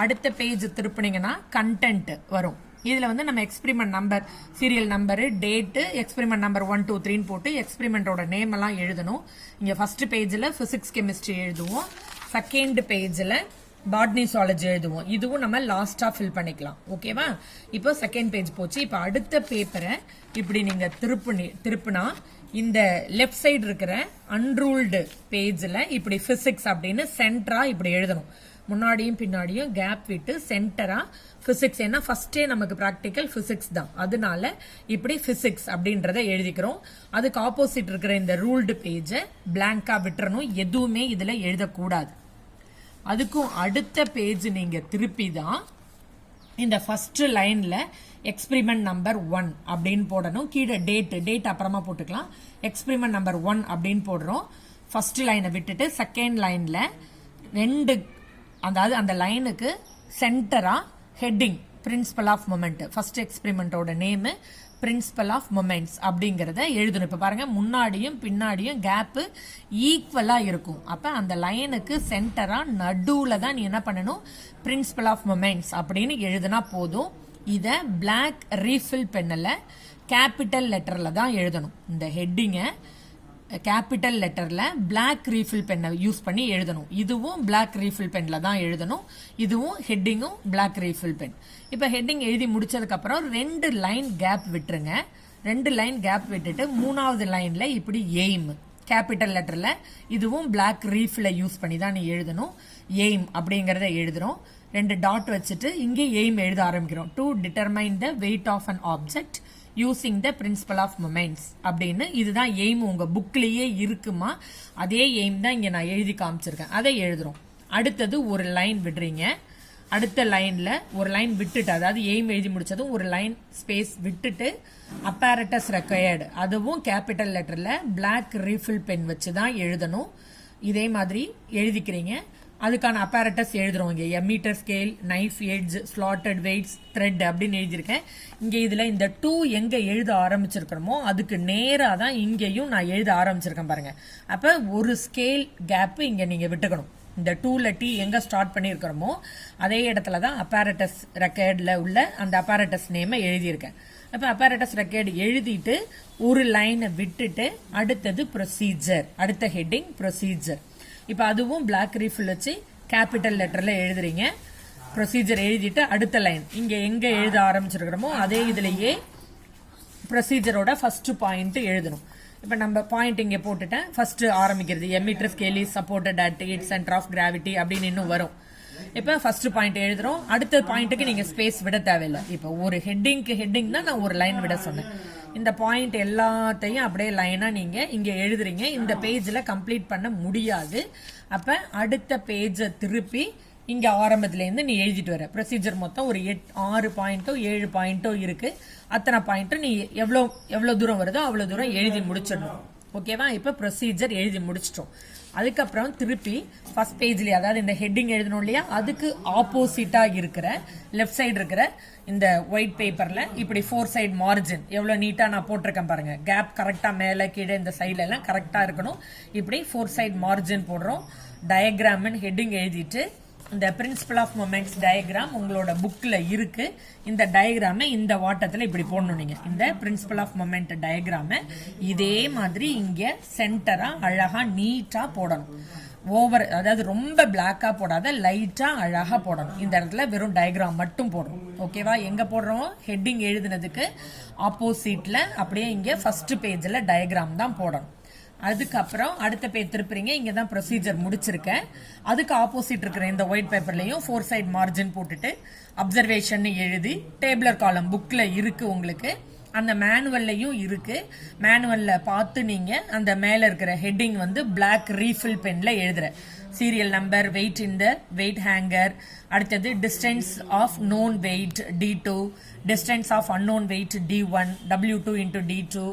Speaker 2: அடுத்த பேஜ் திருப்பினீங்கன்னா கண்டென்ட் வரும். இதுல வந்து நம்ம experiment number, serial number, date, experiment number 1 2 3 போட்டு எக்ஸ்பெரிமெண்டோட நேம் எல்லாம் எழுதணும். இங்க ஃபர்ஸ்ட் பேஜ்ல பிசிக்ஸ் கெமிஸ்ட்ரி எழுதுவோம். செகண்ட் பேஜ்ல பாட்னி சுவாலஜி எழுதுவோம். இதுவும் நம்ம லாஸ்டா ஃபில் பண்ணிக்கலாம். ஓகேவா? இப்போ செகண்ட் பேஜ் போச்சு. இப்போ அடுத்த பேப்பரை இப்படி நீங்க திருப்புனா இந்த லெஃப்ட் சைடு இருக்கிற அன்ரூல்டு பேஜ்ல இப்படி பிசிக்ஸ் அப்படின்னு சென்டரா இப்படி எழுதணும். முன்னாடியும் பின்னாடியும் கேப் விட்டு சென்டரா பிசிக்ஸ். ஏன்னா ஃபர்ஸ்டே நமக்கு பிராக்டிக்கல் பிசிக்ஸ் தான், அதனால இப்படி பிசிக்ஸ் அப்படின்றத எழுதிக்கிறோம். அதுக்கு ஆப்போசிட் இருக்கிற இந்த ரூல்டு பேஜை பிளாங்கா விட்டுறணும், எதுவுமே இதுல எழுதக்கூடாது. அதுக்கும் அடுத்த பேஜ் நீங்க திருப்பி தான் இந்த ஃபர்ஸ்ட் லைன்ல எக்ஸ்பெரிமெண்ட் நம்பர் 1 அப்படின்னு போடணும். கீழே டேட் அப்புறமா போட்டுக்கலாம். எக்ஸ்பெரிமெண்ட் நம்பர் 1 அப்படின்னு போடுறோம். ஃபர்ஸ்ட் லைனை விட்டுட்டு செகண்ட் லைன்ல 2, அதாவது அந்த லைனுக்கு சென்டரா heading principle of moment, first எக்ஸ்பெரிமெண்டோட நேம் பிரின்சிபல் ஆஃப் மொமெண்ட்ஸ் அப்படிங்கறத எழுதணும். இப்ப பாருங்க முன்னாடியும் பின்னாடியும் கேப் ஈக்குவலா இருக்கும். அப்ப அந்த லைனுக்கு சென்டரா நடுவுல தான் நீ என்ன பண்ணணும், பிரின்சிபல் ஆஃப் மொமெண்ட்ஸ் அப்படின்னு எழுதினா போதும். இத பிளாக் ரீஃபில் பென்னில் கேபிட்டல் லெட்டர்ல தான் எழுதணும். இந்த ஹெட்டிங்கை கேபிட்டல் லெட்டர்ல பிளாக் ரீஃபில் பென்னை யூஸ் பண்ணி எழுதணும். இதுவும் பிளாக் ரீஃபில் பென்ல தான் எழுதணும். இதுவும் ஹெட்டிங்கும் பிளாக் ரீஃபில் பென். இப்ப ஹெட்டிங் எழுதி முடிச்சதுக்கு அப்புறம் 2 லைன் கேப் விட்டுருங்க. 2 லைன் கேப் விட்டுட்டு 3வது லைன்ல இப்படி எய்ம் கேபிட்டல் லெட்டர்ல, இதுவும் பிளாக் ரீஃபில் யூஸ் பண்ணி தான் நீ எழுதணும். எய்ம் அப்படிங்கறத எழுதுறோம். 2 டாட் வச்சுட்டு இங்கே எய்ம் எழுத ஆரம்பிக்கிறோம். To determine the weight of an object using the principle of moments அப்படின்னு. இதுதான் எய்ம், உங்க புக்லயே இருக்குமா, அதே எய்ம் தான் இங்க நான் எழுதி காமிச்சிருக்கேன், அதை எழுதுறோம். அடுத்தது ஒரு லைன் விடுறீங்க. அடுத்த லைன்ல ஒரு லைன் விட்டுட்டு, அதாவது எய்ம் எழுதி முடிச்சதும் ஒரு லைன் ஸ்பேஸ் விட்டுட்டு அப்பேரட்டஸ் ரெக்வயர்டு, அதுவும் கேபிட்டல் லெட்டர்ல பிளாக் ரீஃபில் பென் வச்சு தான் எழுதணும். இதே மாதிரி எழுதிக்கிறீங்க. அதுக்கான அப்பேரட்டஸ் எழுதுறோம். இங்க metre scale, knife edge, slotted weights, thread அப்படின்னு எழுதியிருக்கேன். இங்க இதுல இந்த 2 எங்க எழுத ஆரம்பிச்சிருக்கிறோமோ அதுக்கு நேரா தான் இங்கேயும் நான் எழுத ஆரம்பிச்சிருக்கேன் பாருங்க. அப்ப ஒரு ஸ்கேல் கேப் இங்க நீங்க விட்டுக்கணும். இந்த 2ல T எங்க ஸ்டார்ட் பண்ணிருக்கிறோமோ அதே இடத்துல தான் அப்பேரட்டஸ் ரெக்கார்ட்ல உள்ள அந்த அப்பேரட்டஸ் நேமை எழுதியிருக்கேன். அப்ப அப்பேரட்டஸ் ரெக்கார்டு எழுதிட்டு ஒரு லைனை விட்டுட்டு அடுத்தது ப்ரொசீஜர், அடுத்த ஹெட்டிங் ப்ரொசீஜர். இப்ப அதுவும் பிளாக் ரீஃபில் வச்சு கேபிட்டல் லெட்டர்ல எழுதுறீங்க. ப்ரொசீஜர் எழுதிட்டு அடுத்த லைன் இங்க எங்க எழுத ஆரம்பிச்சிருக்கிறோமோ அதே இதுலயே ப்ரொசீஜரோட ஃபர்ஸ்ட் பாயிண்ட் எழுதணும். இப்ப நம்ம பாயிண்ட் இங்க போட்டுட்டேன். ஃபர்ஸ்ட் ஆரம்பிக்கிறது a metre scale is supported at its centre of gravity அப்படின்னு இன்னும் வரும். இப்ப ஃபர்ஸ்ட் பாயிண்ட் எழுதுறோம். அடுத்த பாயிண்ட்டுக்கு நீங்க ஸ்பேஸ் விட தேவையில்லை. இப்ப ஒரு ஹெட்டிங் தான் நான் ஒரு லைன் விட சொன்னேன். இந்த பாயிண்ட் எல்லாத்தையும் அப்படியே லைனா நீங்க இங்க எழுதுறீங்க. இந்த பேஜ்ல கம்ப்ளீட் பண்ண முடியாது. அப்ப அடுத்த பேஜை திருப்பி இங்க ஆரம்பத்துல இருந்து நீ எழுதிட்டு வர. ப்ரொசீஜர் மொத்தம் ஒரு 6 பாயிண்டோ 7 பாயிண்டோ இருக்கு. அத்தனை பாயிண்ட்டும் நீ எவ்வளவு தூரம் வருதோ அவ்வளவு தூரம் எழுதி முடிச்சிடணும். ஓகேவா? இப்ப ப்ரொசீஜர் எழுதி முடிச்சிட்டோம். அதுக்கப்புறம் திருப்பி ஃபர்ஸ்ட் பேஜ்லயே, அதாவது இந்த ஹெட்டிங் எழுதணும் இல்லையா, அதுக்கு ஆப்போசிட்டா இருக்கிற லெஃப்ட் சைடு இருக்கிற இந்த ஒயிட் பேப்பர்ல இப்படி 4 சைடு மார்ஜின் எவ்வளவு நீட்டா நான் போட்டிருக்கேன் பாருங்க. கேப் கரெக்டா மேல கீழே இந்த சைட்ல எல்லாம் கரெக்டா இருக்கணும். இப்படி 4 சைடு மார்ஜின் போடுறோம். டயக்ராம் ஹெட்டிங் எழுதிட்டு இந்த பிரின்சிபல் ஆஃப் மொமெண்ட்ஸ் டயக்ராம் உங்களோட புக்ல இருக்கு. இந்த டயக்ராம இந்த வாட்டத்துல இப்படி போடணும். நீங்க இந்த பிரின்சிபல் ஆஃப் மொமெண்ட் டயக்ராம இதே மாதிரி இங்க சென்டரா அழகா நீட்டா போடணும். ஓவர், அதாவது ரொம்ப பிளாக்கா போடாத, லைட்டா அழகா போடணும். இந்த இடத்துல வெறும் டயக்ராம் மட்டும் போடுறோம். ஓகேவா? எங்க போடுறோம்? ஹெட்டிங் எழுதுனதுக்கு ஆப்போசிட்ல அப்படியே இங்க ஃபர்ஸ்ட் பேஜ்ல டயக்ராம் தான் போடணும். அதுக்கப்புறம் அடுத்த பேஜ் திருப்புறீங்க. இங்க தான் ப்ரொசீஜர் முடிச்சிருக்கேன். அதுக்கு ஆப்போசிட் இருக்கிற இந்த ஒயிட் பேப்பர்லயும் 4 சைடு மார்ஜின் போட்டுட்டு அப்சர்வேஷன் எழுதி டேபிளர் காலம் புக்ல இருக்கு உங்களுக்கு. அந்த மேனுவல்லையும் இருக்கு. மேனுவல்ல பார்த்து நீங்க அந்த மேல இருக்கிற ஹெட்டிங் வந்து பிளாக் ரீஃபில் பென்ல எழுதுற serial number, weight in the weight hanger, அடுத்தது distance of known weight D2, distance of unknown weight D1, W2 into D2,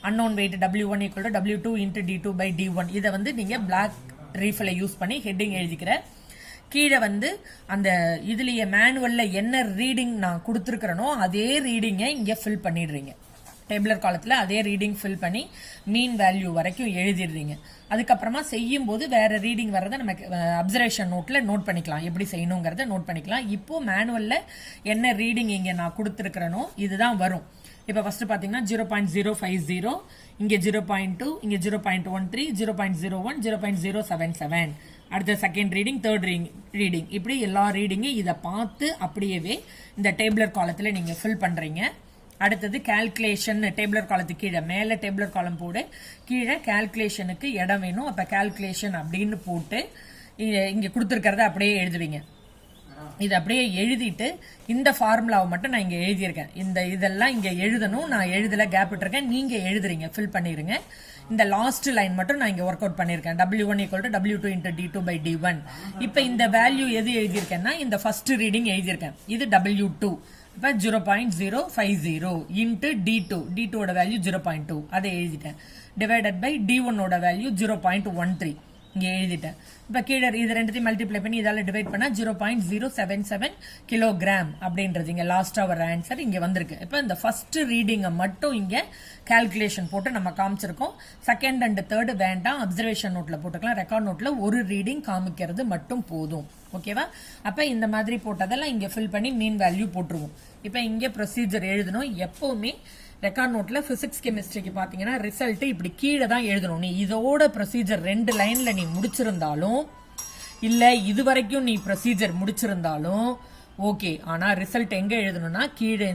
Speaker 2: unknown weight W1 equal to W2 into D2 by D1. இதை வந்து நீங்க black refill use பண்ணி heading எழுதிக்கிற. கீழே வந்து அந்த இதுலயே மேனுவல்ல என்ன ரீடிங் நான் கொடுத்துருக்கிறனோ அதே ரீடிங்கை இங்க ஃபில் பண்ணிடுறீங்க. டேபிளர் காலத்துல அதே ரீடிங் ஃபில் பண்ணி மீன் வேல்யூ வரைக்கும் எழுதிடுறீங்க. அதுக்கப்புறமா செய்யும் போது வேற ரீடிங் வர்றதை நமக்கு அப்சர்வேஷன் நோட்ல நோட் பண்ணிக்கலாம், எப்படி செய்யணுங்கிறத நோட் பண்ணிக்கலாம். இப்போ மேனுவல்ல என்ன ரீடிங் இங்க நான் கொடுத்துருக்கிறனோ இதுதான் வரும். இப்போ ஃபர்ஸ்ட் பாத்தீங்கன்னா 0.050, இங்க 0.2, இங்க 0.13, 0.01, 0.077. அடுத்த செகண்ட் ரீடிங், தேர்ட் ரீடிங், இப்படி எல்லா ரீடிங்கும் இதை பார்த்து அப்படியே இந்த டேபிளர் காலத்துல நீங்க ஃபில் பண்றீங்க. அடுத்தது கால்குலேஷன், டேபிளர் காலத்துக்கு கீழே மேல டேபிளர் காலம் போடு, கீழே கால்குலேஷனுக்கு இடம் வேணும். அப்ப கால்குலேஷன் அப்படின்னு போட்டு இங்க கொடுத்துருக்கிறத அப்படியே எழுதுவீங்க. இது அப்படியே எழுதிட்டு இந்த ஃபார்முலாவை மட்டும் நான் இங்க எழுதியிருக்கேன். இதெல்லாம் இங்க எழுதணும், நான் எழுதல, கேப் விட்டுருக்கேன், நீங்க எழுதுறீங்க, ஃபில் பண்ணிருங்க. இந்த லாஸ்ட் லைன் மட்டும் நான் இங்க ஒர்க் அவுட் பண்ணிருக்கேன். W1 equal to W2 into D2 by D1. இப்ப இந்த வேல்யூ எது எழுதியிருக்கேன்னா இந்த ஃபர்ஸ்ட் ரீடிங் எழுதியிருக்கேன். இது W2. இப்ப 0.050 into D2. D2 ஓட வேல்யூ 0.2, அதை எழுதிட்டேன். டிவைடட் பை D1 ஓட வேல்யூ 0.13 இங்க எழுதிட்டேன். இப்ப கீழே இது ரெண்டுத்தையும் மல்டிப்ளை பண்ணி இதால டிவைட் பண்ணா 0.077 கிலோகிராம் அப்படின்றது இங்க லாஸ்டா வர ஆன்சர் இங்க வந்திருக்கு. இப்ப இந்த ஃபர்ஸ்ட் ரீடிங்கை மட்டும் இங்க கால்குலேஷன் போட்டு நம்ம காமிச்சிருக்கோம். செகண்ட் அண்ட் தேர்ட் வேண்டாம், அப்சர்வேஷன் நோட்ல போட்டுக்கலாம். ரெக்கார்ட் நோட்ல ஒரு ரீடிங் காமிக்கிறது மட்டும் போதும். ஓகேவா? அப்ப இந்த மாதிரி போட்டதெல்லாம் இங்க ஃபில் பண்ணி மீன் வேல்யூ போட்டுருவோம். இப்ப இங்க ப்ரொசீஜர் எழுதணும். எப்பவுமே ரெக்கார்ட் நோட்ல பிசிக்ஸ் கெமிஸ்ட்ரிக்கு பாத்தீங்கன்னா ரிசல்ட் இப்படி கீழே தான் எழுதணும். நீ இதோட ப்ரொசீஜர் 2 லைன்ல நீ முடிச்சிருந்தாலும் இல்ல இது வரைக்கும் நீ ப்ரொசீஜர் முடிச்சிருந்தாலும் ஓகே. ஆனா ரிசல்ட் எங்க எழுதணும்னா கீழே,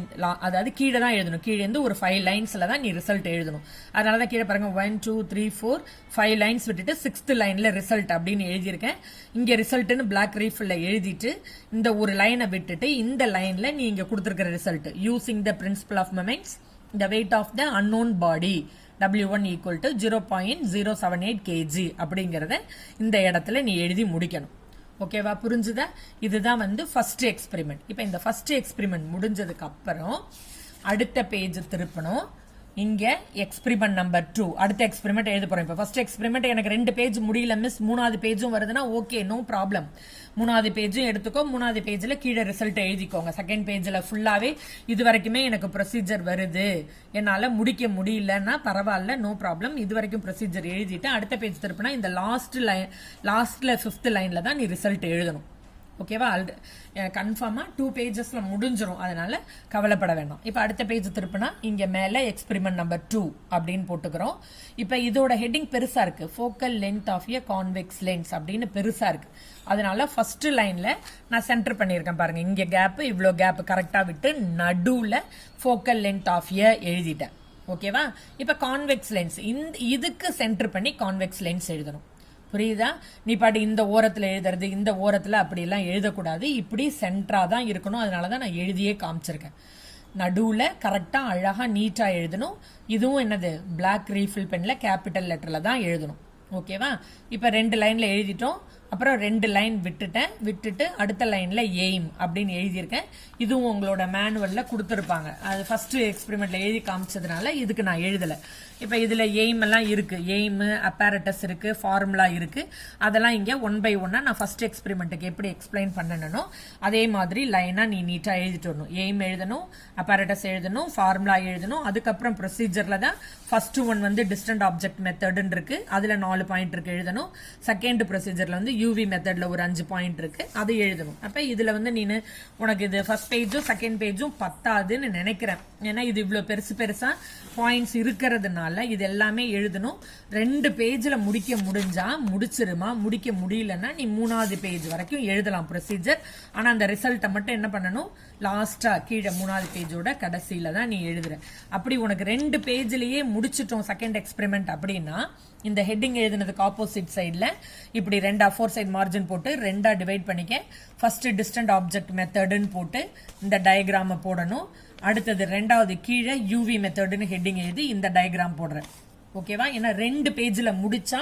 Speaker 2: அதாவது கீழே தான் எழுதணும். கீழே இருந்து ஒரு 5 லைன்ஸ்ல தான் நீ ரிசல்ட் எழுதணும். அதனாலதான் கீழே பாருங்க 1 2 3 4 5 லைன்ஸ் விட்டுட்டு 6th லைன்ல ரிசல்ட் அப்படின்னு எழுதியிருக்கேன். இங்க ரிசல்ட்னு பிளாக் ரீஃபில்ல எழுதிட்டு இந்த ஒரு லைனை விட்டுட்டு இந்த லைன்ல நீ இங்க கொடுத்திருக்கிற result using the principle of moments the weight of the unknown body W1 equal to 0.078 kg அப்படிங்கறத இந்த இடத்துல நீ எழுதி முடிக்கணும். ஓகேவா? புரிஞ்சுதா? இதுதான் வந்து ஃபர்ஸ்ட் எக்ஸ்பெரிமெண்ட். இப்போ இந்த ஃபர்ஸ்ட் எக்ஸ்பெரிமெண்ட் முடிஞ்சதுக்கு அப்புறம் அடுத்த பேஜ் திருப்பணும். இங்க எக்ஸ்பெரிமெண்ட் நம்பர் 2 அடுத்த எக்ஸ்பெரிமெண்ட் எழுத போறோம். இப்போ ஃபர்ஸ்ட் எக்ஸ்பெரிமெண்ட் எனக்கு 2 பேஜ் முடியல மிஸ், 3வது பேஜும் வருதுன்னா ஓகே, நோ ப்ராப்ளம். 3வது பேஜும் எடுத்துக்கோ. 3வது பேஜ்ல கீழே ரிசல்ட் எழுதிக்கோங்க. செகண்ட் பேஜ்ல ஃபுல்லாவே இது வரைக்குமே எனக்கு ப்ரொசீஜர் வருது, என்னால முடிக்க முடியலன்னா பரவாயில்ல, நோ ப்ராப்ளம். இது வரைக்கும் ப்ரொசீஜர் எழுதிட்டு அடுத்த பேஜ் திருப்பினா இந்த லாஸ்ட்ல 5th லைன்ல தான் நீ ரிசல்ட் எழுதணும். ஓகேவா? கன்ஃபார்மா 2 பேஜஸ்ல முடிஞ்சிரும், அதனால கவலைப்பட வேண்டாம். இப்ப அடுத்த பேஜ் திருப்பினா இங்க மேல எக்ஸ்பெரிமெண்ட் நம்பர் 2 அப்படின்னு போட்டுக்கிறோம். இப்ப இதோட ஹெட்டிங் பெருசா இருக்கு, focal length of a convex lens அப்படின்னு பெருசா இருக்கு. அதனால ஃபர்ஸ்ட் லைன்ல நான் சென்டர் பண்ணிருக்கேன் பாருங்க. இங்க கேப், இவ்ளோ கேப் கரெக்டா விட்டு நடுவுல ஃபோக்கல் லென்த் ஆஃப் எ எழுதிட்டேன். ஓகேவா? இப்ப கான்வெக்ஸ் லென்ஸ் இதுக்கு சென்டர் பண்ணி கான்வெக்ஸ் லென்ஸ் எழுதணும். புரியுதா? நீ பாட்டு இந்த ஓரத்துல எழுதுறது, இந்த ஓரத்துல அப்படி எல்லாம் எழுதக்கூடாது, இப்படி சென்டரா தான் இருக்கணும். அதனாலதான் நான் எழுதியே காமிச்சிருக்கேன். நடுவுல கரெக்டா அழகா நீட்டா எழுதணும். இதுவும் என்னது, பிளாக் ரீஃபில் பென்ல கேபிட்டல் லெட்டர்ல தான் எழுதணும். ஓகேவா? இப்ப 2 லைன்ல எழுதிட்டோம். அப்புறம் 2 லைன் விட்டுட்டு அடுத்த லைன்ல எய்ம் அப்படின்னு எழுதியிருக்கேன். இதுவும் உங்களோட மேனுவல்ல கொடுத்துருப்பாங்க. அது ஃபர்ஸ்ட் எக்ஸ்பெரிமெண்ட்ல எழுதி காமிச்சதுனால இதுக்கு நான் எழுதல. இப்ப இதுல எய்ம் எல்லாம் இருக்கு, எய்ம் அப்பேரட்டஸ் இருக்கு, ஃபார்முலா இருக்கு. அதெல்லாம் இங்க 1 by 1 நான் ஃபர்ஸ்ட் எக்ஸ்பெரிமெண்ட்டுக்கு எப்படி எக்ஸ்பிளைன் பண்ணனோ அதே மாதிரி லைனா நீ நீட்டா எழுதிட்டு வரணும். எய்ம் எழுதணும், அப்பேரட்டஸ் எழுதணும், ஃபார்முலா எழுதணும். அதுக்கப்புறம் ப்ரொசீஜர்ல தான் ஃபர்ஸ்ட் ஒன் வந்து டிஸ்டன்ட் ஆப்ஜெக்ட் மெத்தட்னு இருக்கு, அதுல 4 பாயிண்ட் இருக்கு எழுதணும். செகண்ட் ப்ரொசீஜர்ல வந்து யூவி மெத்தட்ல ஒரு 5 பாயிண்ட் இருக்கு, அதை எழுதணும். அப்ப இதுல வந்து நீனு உனக்கு இது ஃபர்ஸ்ட் பேஜும் செகண்ட் பேஜும் பத்தாதுன்னு நினைக்கிறேன். ஏன்னா இது இவ்வளவு பெருசா பாயிண்ட்ஸ் இருக்கிறதுனால இது எல்லாமே எழுதணும். 2 பேஜ்ல முடிக்க முடிஞ்சா முடிச்சிருமா, முடிக்க முடியலன்னா நீ 3வது பேஜ் வரைக்கும் எழுதலாம் ப்ரொசீஜர். ஆனா அந்த ரிசல்ட்டை மட்டும் என்ன பண்ணணும், லாஸ்டா கீழே 3வது பேஜோட கடைசியில தான் நீ எழுதுற. அப்படி உனக்கு 2 பேஜ்லயே முடிச்சிட்டோம் செகண்ட் எக்ஸ்பெரிமெண்ட் அப்படின்னா இந்த ஹெட்டிங் எழுதுனதுக்கு ஆப்போசிட் சைட்ல இப்படி 4 சைட் மார்ஜின் போட்டு 2 டிவைட் பண்ணிக்க. ஃபர்ஸ்ட் டிஸ்டன்ட் ஆப்ஜெக்ட் மெத்தட்னு போட்டு இந்த டயக்ராம போடணும். அடுத்தது ரெண்டாவது கீழே யூவி மெத்தட்னு ஹெட்டிங் எழுதி இந்த டயக்ராம் போடுறேன். ஓகேவா? ஏன்னா 2 பேஜ்ல முடிச்சா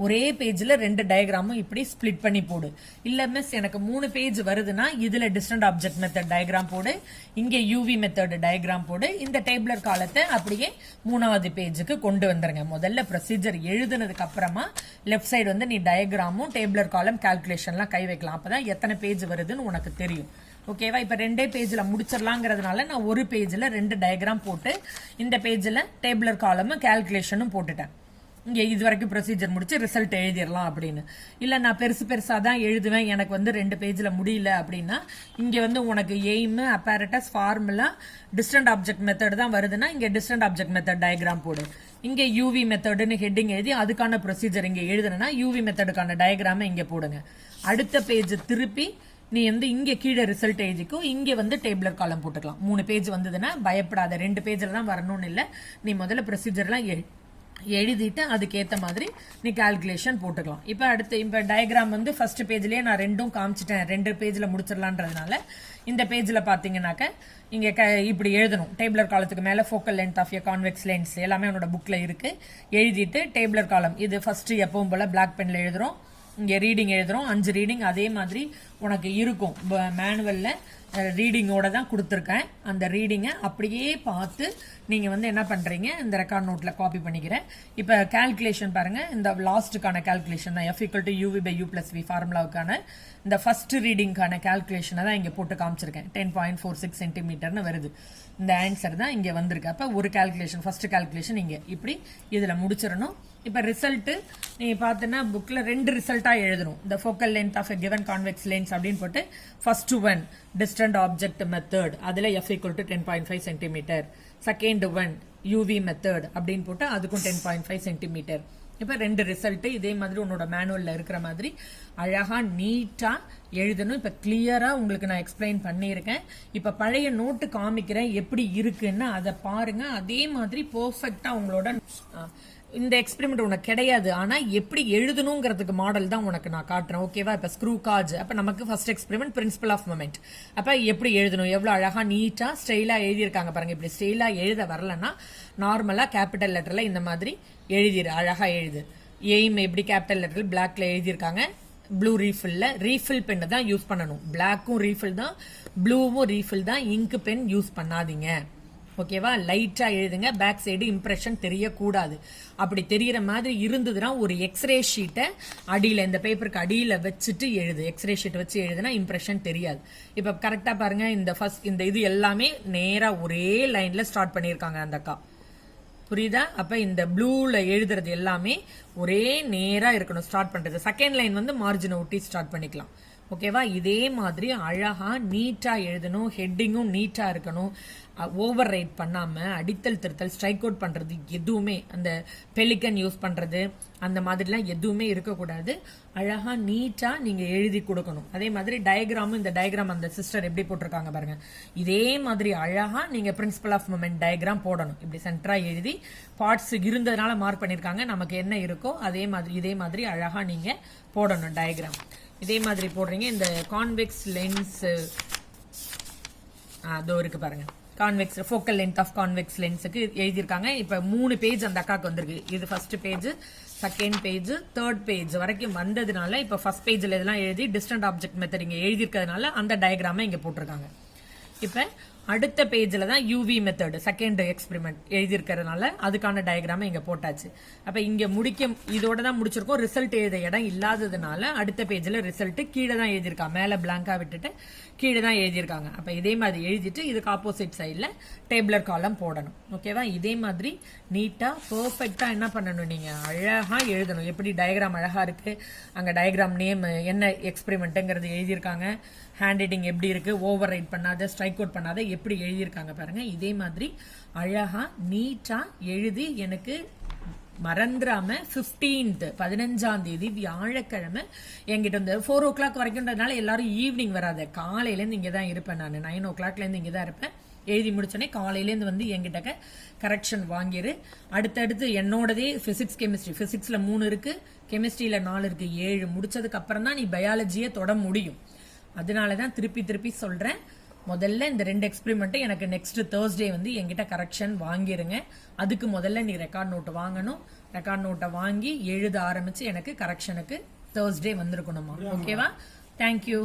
Speaker 2: ஒரே பேஜ்ல 2 டயக்ராமும் இப்படி ஸ்பிளிட் பண்ணி போடு. இல்ல மிஸ் எனக்கு 3 பேஜ் வருதுன்னா இதுல டிஸ்டன்ட் ஆப்ஜெக்ட் மெத்தட் டயக்ராம் போடு, இங்க யூவி மெத்தட் டயக்ராம் போடு, இந்த டேபிளர் காலத்தை அப்படியே 3வது பேஜுக்கு கொண்டு வந்துருங்க. முதல்ல ப்ரொசீஜர் எழுதுனதுக்கு அப்புறமா லெஃப்ட் சைடு வந்து நீ டயக்ராமும் டேபிளர் காலம் கால்குலேஷன்லாம் கை வைக்கலாம். அப்பதான் எத்தனை பேஜ் வருதுன்னு உனக்கு தெரியும். ஓகேவா? இப்ப 2 பேஜ்ல முடிச்சிடலாங்கிறதுனால நான் ஒரு பேஜ்ல 2 டயக்ராம் போட்டு இந்த பேஜ்ல டேபிளர் காலமும் கால்குலேஷனும் போட்டுட்டேன். இங்க இது வரைக்கும் ப்ரொசீஜர் முடிச்சு ரிசல்ட் எழுதிடலாம் அப்படின்னு. இல்ல நான் பெருசா தான் எழுதுவேன், எனக்கு வந்து 2 பேஜ்ல முடியல அப்படின்னா இங்க வந்து உனக்கு aim, apparatus, formula, distant object method தான் வருதுன்னா இங்க டிஸ்டன்ட் ஆப்ஜெக்ட் மெத்தட் டயக்ராம் போடு. இங்க யூவி மெத்தட்னு ஹெட்டிங் எழுதி அதுக்கான ப்ரொசீஜர் இங்க எழுதுனா யூவி மெத்தடுக்கான டயக்ராம இங்க போடுங்க. அடுத்த பேஜ் திருப்பி நீ வந்து இங்க கீழே ரிசல்ட் எழுதிக்கும், இங்க வந்து டேபிளர் காலம் போட்டுக்கலாம். 3 பேஜ் வந்ததுன்னா பயப்படாத, 2 பேஜ்ல தான் வரணும்னு இல்ல. நீ முதல்ல ப்ரொசீஜர்லாம் எழுதிட்டு அதுக்கேற்ற மாதிரி நீ கால்குலேஷன் போட்டுக்கலாம். இப்ப டயக்ராம் வந்து ஃபர்ஸ்ட் பேஜ்லயே நான் 2ம் காமிச்சிட்டேன், 2 பேஜ்ல முடிச்சிடலான்றதுனால இந்த பேஜ்ல பாத்தீங்கன்னாக்க இங்க இப்படி எழுதணும். டேபிளர் காலத்துக்கு மேல focal length of a convex lens எல்லாமே உன்னோட புக்ல இருக்கு. எழுதிட்டு டேபிளர் காலம் இது ஃபர்ஸ்ட் எப்பவும் போல பிளாக் பென்ல எழுதுறோம். இங்க ரீடிங் எழுதுறோம், 5 ரீடிங் அதே மாதிரி உனக்கு இருக்கும். மேனுவல்ல ரீடிங்கோட தான் கொடுத்துருக்கேன். அந்த ரீடிங்கை அப்படியே பார்த்து நீங்க வந்து என்ன பண்றீங்க, இந்த ரெக்கார்ட் நோட்ல காப்பி பண்ணிக்கிறேன். இப்ப கால்குலேஷன் பாருங்க, இந்த லாஸ்ட்டுக்கான கால்குலேஷன் தான் F = UV/U+V ஃபார்முலாவுக்கான இந்த ஃபர்ஸ்ட் ரீடிங்கான கால்குலேஷனை தான் இங்க போட்டு காமிச்சிருக்கேன். 10.46 சென்டிமீட்டர்னு வருது. இந்த ஆன்சர் தான் இங்க வந்திருக்கு. அப்ப ஒரு கால்குலேஷன், ஃபர்ஸ்ட் கால்குலேஷன் இங்க இப்படி இதுல முடிச்சிடணும். இப்ப ரிசல்ட் நீ பார்த்தனா புக்ல 2 ரிசல்ட்டா எழுதணும். the focal length of a given convex lens அப்படின்னு போட்டு first one distant object method அதுல F = 10.5 cm, second one UV method அப்படின்னு போட்டு அதுக்கும் 10.5 cm. இப்ப 2 ரிசல்ட் இதே மாதிரி உன்னோட மேனுவல்ல இருக்கிற மாதிரி அழகா நீட்டா எழுதணும். இப்ப கிளியரா உங்களுக்கு நான் எக்ஸ்பிளைன் பண்ணியிருக்கேன். இப்ப பழைய நோட்டு காமிக்கிறேன் எப்படி இருக்குன்னு அதை பாருங்க. அதே மாதிரி பெர்ஃபெக்ட்டா உங்களோட இந்த எக்ஸ்பெரிமெண்ட் உனக்கு கிடையாது, ஆனா எப்படி எழுதணுங்கிறதுக்கு மாடல் தான் உனக்கு நான் காட்டுறேன். ஓகேவா? இப்ப ஸ்க்ரூ காஜ், அப்ப நமக்கு first experiment principle of moment. அப்ப எப்படி எழுதணும், எவ்வளவு அழகா நீட்டா ஸ்டைலா எழுதியிருக்காங்க பாருங்க. இப்படி ஸ்டைலா எழுத வரலன்னா நார்மலா கேபிட்டல் லெட்டர்ல இந்த மாதிரி எழுதிரு, அழகா எழுது. எய்ம் எப்படி கேபிட்டல் லெட்டர் பிளாக்ல எழுதியிருக்காங்க. ப்ளூ ரீஃபில் பென் தான் யூஸ் பண்ணணும். பிளாக்கும் ரீஃபில் தான், ப்ளூவும் ரீஃபில் தான். இங்கு பென் யூஸ் பண்ணாதீங்க. ஓகேவா? லைட்டா எழுதுங்க. பேக் சைடு இம்ப்ரெஷன் தெரியக்கூடாது. அப்படி தெரியற மாதிரி இருந்ததுன்னா ஒரு எக்ஸ்ரே ஷீட்டை அடியில, இந்த பேப்பருக்கு அடியில வச்சுட்டு எழுது. எக்ஸ்ரே ஷீட் வச்சு எழுதுனா இம்ப்ரெஷன் தெரியாது. இப்ப கரெக்டா பாருங்க, இந்த இது எல்லாமே நேரா ஒரே லைன்ல ஸ்டார்ட் பண்ணிருக்காங்க அந்த அக்கா. புரியுதா? அப்ப இந்த ப்ளூல எழுதுறது எல்லாமே ஒரே நேரா இருக்கணும் ஸ்டார்ட் பண்றது. செகண்ட் லைன் வந்து மார்ஜினை ஒட்டி ஸ்டார்ட் பண்ணிக்கலாம். ஓகேவா? இதே மாதிரி அழகா நீட்டா எழுதணும். ஹெட்டிங்கும் நீட்டா இருக்கணும். ஓவர் ரைட் பண்ணாம அடித்தல் திருத்தல் ஸ்ட்ரைக் அவுட் பண்றது எதுவுமே, அந்த பெலிகன் யூஸ் பண்றது அந்த மாதிரிலாம் எதுவுமே இருக்கக்கூடாது. அழகா நீட்டா நீங்க எழுதி கொடுக்கணும். அதே மாதிரி டயக்ராமும், இந்த டயக்ராம் அந்த சிஸ்டர் எப்படி போட்டிருக்காங்க பாருங்க. இதே மாதிரி அழகா நீங்க பிரின்சிபல் ஆஃப் மொமெண்ட் டயக்ராம் போடணும். இப்படி சென்டரா எழுதி பார்ட்ஸ் இருந்ததுனால மார்க் பண்ணிருக்காங்க. நமக்கு என்ன இருக்கோ அதே மாதிரி இதே மாதிரி அழகா நீங்க போடணும் டயக்ராம். இதே மாதிரி போடுறீங்க. இந்த கான்வெக்ஸ் லென்ஸ் அதோ இருக்கு பாருங்க. Convex focal length of convex லென்ஸுக்கு எழுதியிருக்காங்க. இப்ப 3 பேஜ் அந்த அக்காக்கு வந்திருக்கு. இது first page, second page, third page வரைக்கும் வந்ததுனால இப்ப ஃபர்ஸ்ட் பேஜ்ல இதெல்லாம் எழுதி டிஸ்டன்ட் ஆப்ஜெக்ட் மெத்தட் இங்க எழுதியிருக்கிறதுனால அந்த டயக்ராமை இங்க போட்டிருக்காங்க. இப்ப அடுத்த பேஜ்ல தான் யூவி மெத்தட் செகண்ட் எக்ஸ்பெரிமெண்ட் எழுதியிருக்கிறதுனால அதுக்கான டயக்ராம இங்க போட்டாச்சு. அப்ப இங்க இதோட தான் முடிச்சிருக்கோம். ரிசல்ட் எழுத இடம் இல்லாததுனால அடுத்த பேஜ்ல ரிசல்ட் கீழே தான் எழுதியிருக்காங்க. மேல பிளாங்கா விட்டுட்டு கீழே தான் எழுதியிருக்காங்க. அப்ப இதே மாதிரி எழுதிட்டு இதுக்கு ஆப்போசிட் சைட்ல டேபிளர் காலம் போடணும். ஓகேவா? இதே மாதிரி நீட்டா பெர்ஃபெக்ட்டா என்ன பண்ணணும், நீங்க அழகா எழுதணும். எப்படி டயக்ராம் அழகா இருக்கு, அங்க டயக்ராம் நேம் என்ன எக்ஸ்பெரிமெண்ட்ங்கிறது எழுதியிருக்காங்க. ஹேண்ட் ரைட்டிங் எப்படி இருக்கு, ஓவர் ரைட் பண்ணாத ஸ்ட்ரைக் அவுட் பண்ணாத எப்படி எழுதியிருக்காங்க பாருங்க. இதே மாதிரி அழகா நீட்டா எழுதி எனக்கு மறந்துடாம 15ஆம் தேதி வியாழக்கிழமை என்கிட்ட வந்து 4 o'clock வரைக்கும்ன்றதுனால எல்லாரும் ஈவினிங் வராத, காலையிலேருந்து இங்கே தான் இருப்பேன். நான் 9 o'clockலேருந்து இங்கே தான் இருப்பேன். எழுதி முடிச்சோடனே காலையிலேருந்து வந்து என்கிட்ட கரெக்ஷன் வாங்கிரு. அடுத்தடுத்து என்னோடதே பிசிக்ஸ் கெமிஸ்ட்ரி, பிசிக்ஸ்ல 3 இருக்கு, கெமிஸ்ட்ரியில 4 இருக்கு. 7 முடிச்சதுக்கு அப்புறம் தான் நீ பயாலஜியை தொட முடியும். அதனாலதான் திருப்பி திருப்பி சொல்றேன், முதல்ல இந்த 2 எக்ஸ்பெரிமெண்ட்டை எனக்கு நெக்ஸ்ட் தேர்ஸ்டே வந்து என்கிட்ட கரெக்ஷன் வாங்கிருங்க. அதுக்கு முதல்ல நீ ரெக்கார்ட் நோட் வாங்கணும். ரெக்கார்ட் நோட்டை வாங்கி எழுத ஆரம்பிச்சு எனக்கு கரெக்ஷனுக்கு தேர்ஸ்டே வந்திருக்கணுமா? ஓகேவா? தேங்க்யூ.